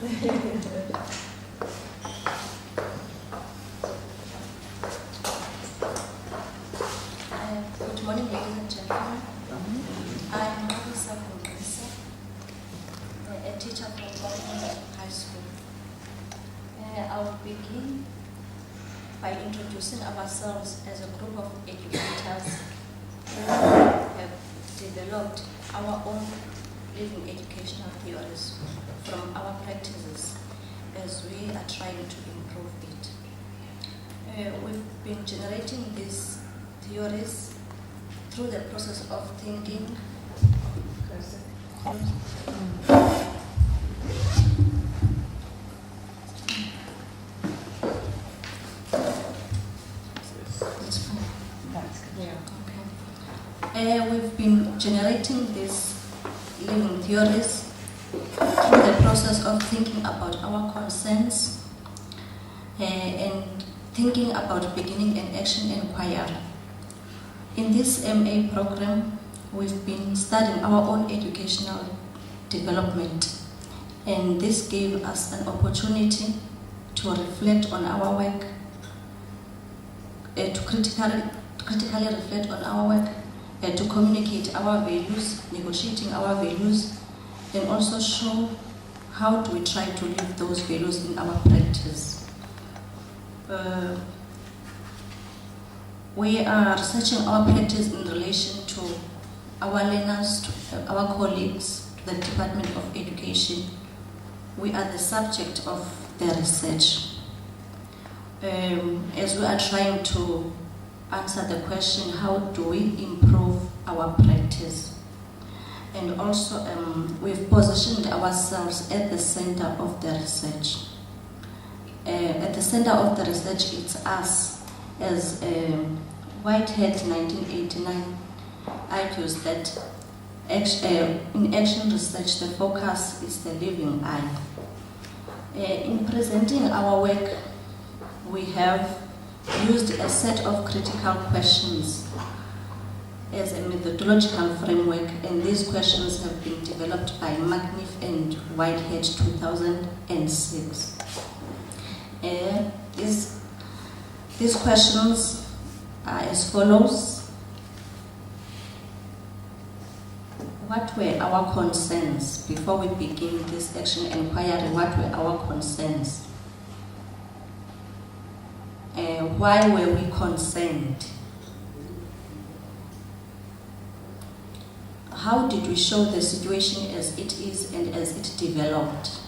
Good morning, ladies and gentlemen. I'm Nqabisa from Nqabisa, a teacher from Government High School. I will begin by introducing ourselves as a group of educators who have developed our own living educational theories from our practices as we are trying to improve it. We've been generating these theories through the process of thinking. We've been generating these living theories through the process of thinking about our concerns and thinking about beginning an action inquiry. In this MA program, we've been studying our own educational development, and this gave us an opportunity to reflect on our work, to critically reflect on our work, to communicate our values, negotiating our values, and also show how do we try to live those values in our practice. We are researching our practice in relation to our learners, to our colleagues, to the Department of Education. We are the subject of the research. As we are trying to answer the question, how do we improve our practice? And also, we've positioned ourselves at the center of the research. At the center of the research, it's us. As Whitehead 1989 argues that in action research, the focus is the living eye. In presenting our work, we have used a set of critical questions as a methodological framework, and these questions have been developed by McNiff and Whitehead 2006. These questions are as follows. What were our concerns before we begin this action inquiry? What were our concerns? Why were we concerned? How did we show the situation as it is and as it developed?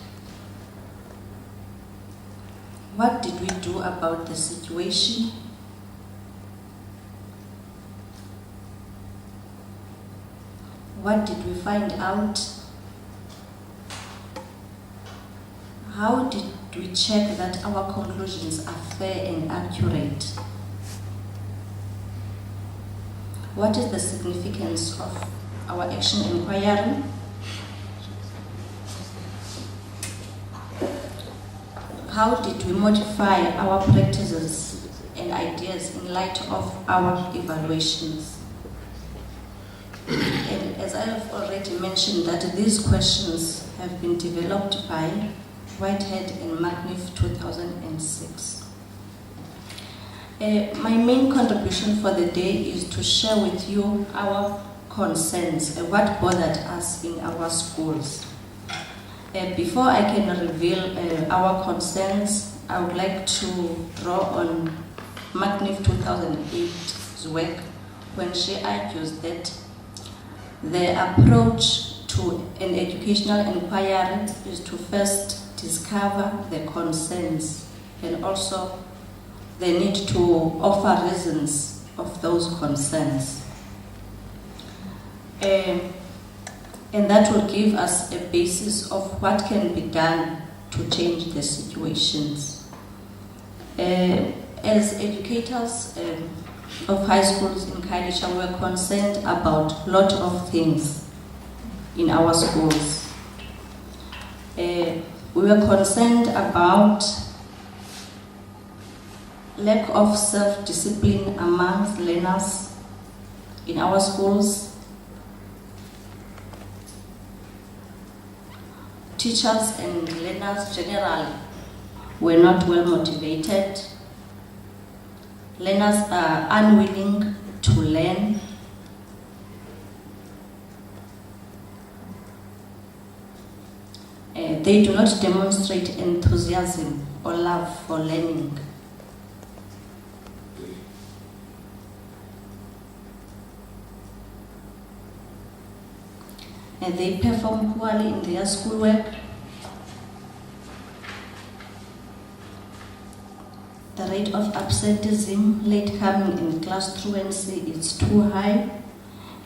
What did we do about the situation? What did we find out? How did we check that our conclusions are fair and accurate? What is the significance of our action inquiry? How did we modify our practices and ideas in light of our evaluations? And as I have already mentioned, that these questions have been developed by Whitehead and McNiff 2006. My main contribution for the day is to share with you our concerns, what bothered us in our schools. Before I can reveal our concerns, I would like to draw on McNiff 2008's work when she argues that the approach to an educational inquiry is to first discover the concerns and also the need to offer reasons of those concerns. And that will give us a basis of what can be done to change the situations. As educators of high schools in Khayelitsha, we are concerned about a lot of things in our schools. We were concerned about lack of self-discipline amongst learners in our schools. teachers and learners generally were not well motivated. Learners are unwilling to learn. They do not demonstrate enthusiasm or love for learning. And they perform poorly in their schoolwork. The rate of absenteeism, late coming in class truancy is too high.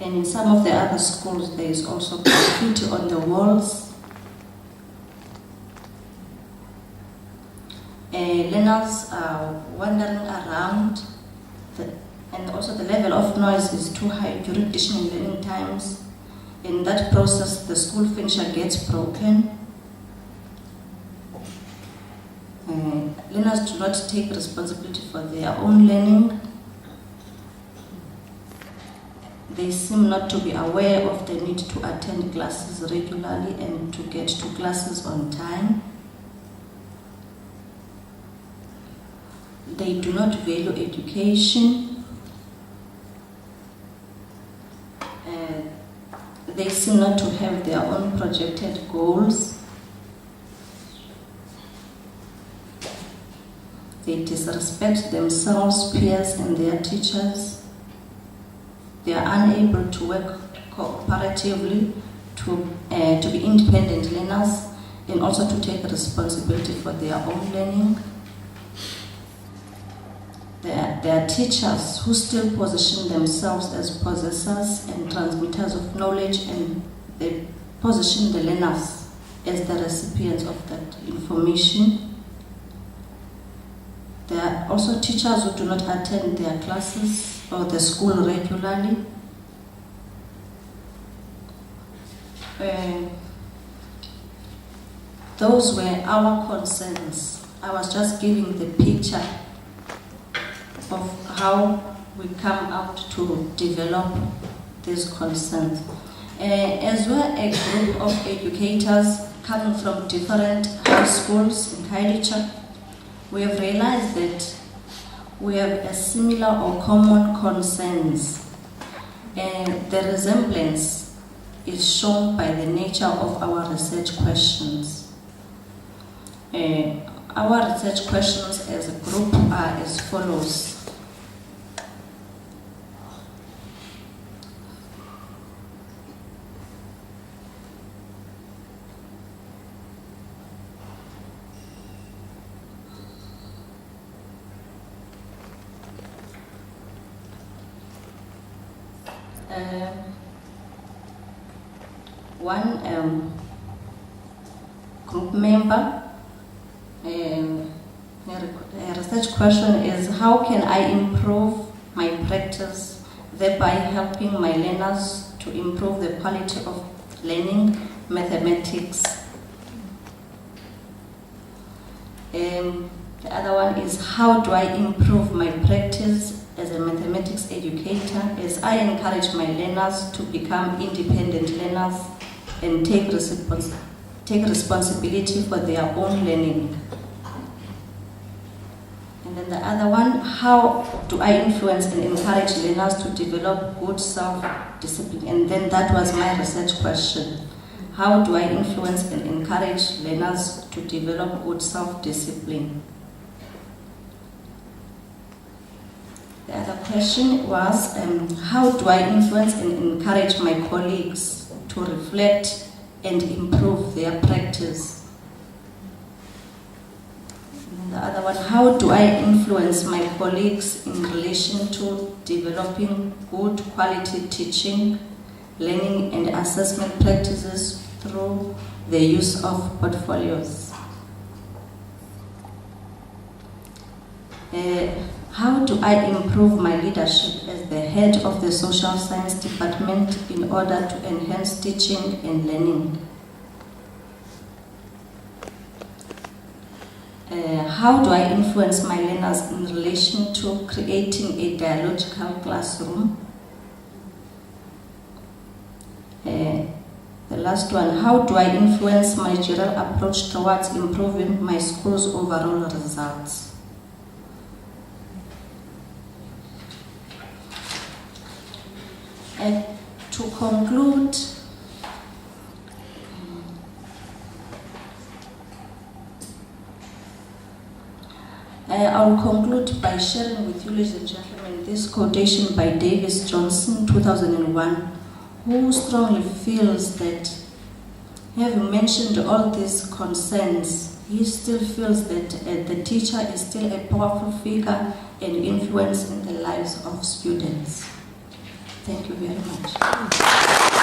And in some of the other schools, there is also graffiti on the walls. Learners are wandering around, and also the level of noise is too high during teaching and learning times. In that process, the school furniture gets broken. Learners do not take responsibility for their own learning. They seem not to be aware of the need to attend classes regularly and to get to classes on time. They do not value education. They seem not to have their own projected goals. They disrespect themselves, peers, and their teachers. They are unable to work cooperatively, to be independent learners, and also to take responsibility for their own learning. There are teachers who still position themselves as possessors and transmitters of knowledge, and they position the learners as the recipients of that information. There are also teachers who do not attend their classes or the school regularly. Those were our concerns. I was just giving the picture of how we come out to develop these concerns. As we're a group of educators coming from different high schools in Khayelitsha, we have realized that we have a similar or common concerns, and the resemblance is shown by the nature of our research questions. Our research questions as a group are as follows. One group member, a research question is, how can I improve my practice, thereby helping my learners to improve the quality of learning mathematics? The other one is, how do I improve my practice as a mathematics educator as I encourage my learners to become independent learners and take responsibility for their own learning? And then the other one, how do I influence and encourage learners to develop good self-discipline? And then that was my research question. How do I influence and encourage learners to develop good self-discipline? The other question was, how do I influence and encourage my colleagues to reflect and improve their practice? And the other one, how do I influence my colleagues in relation to developing good quality teaching, learning and assessment practices through the use of portfolios? How do I improve my leadership as the head of the social science department in order to enhance teaching and learning? How do I influence my learners in relation to creating a dialogical classroom? The last one, how do I influence my general approach towards improving my school's overall results? And to conclude, I'll conclude by sharing with you, ladies and gentlemen, this quotation by Davis Johnson, 2001, who strongly feels that, having mentioned all these concerns, he still feels that the teacher is still a powerful figure and influence in the lives of students. Thank you very much.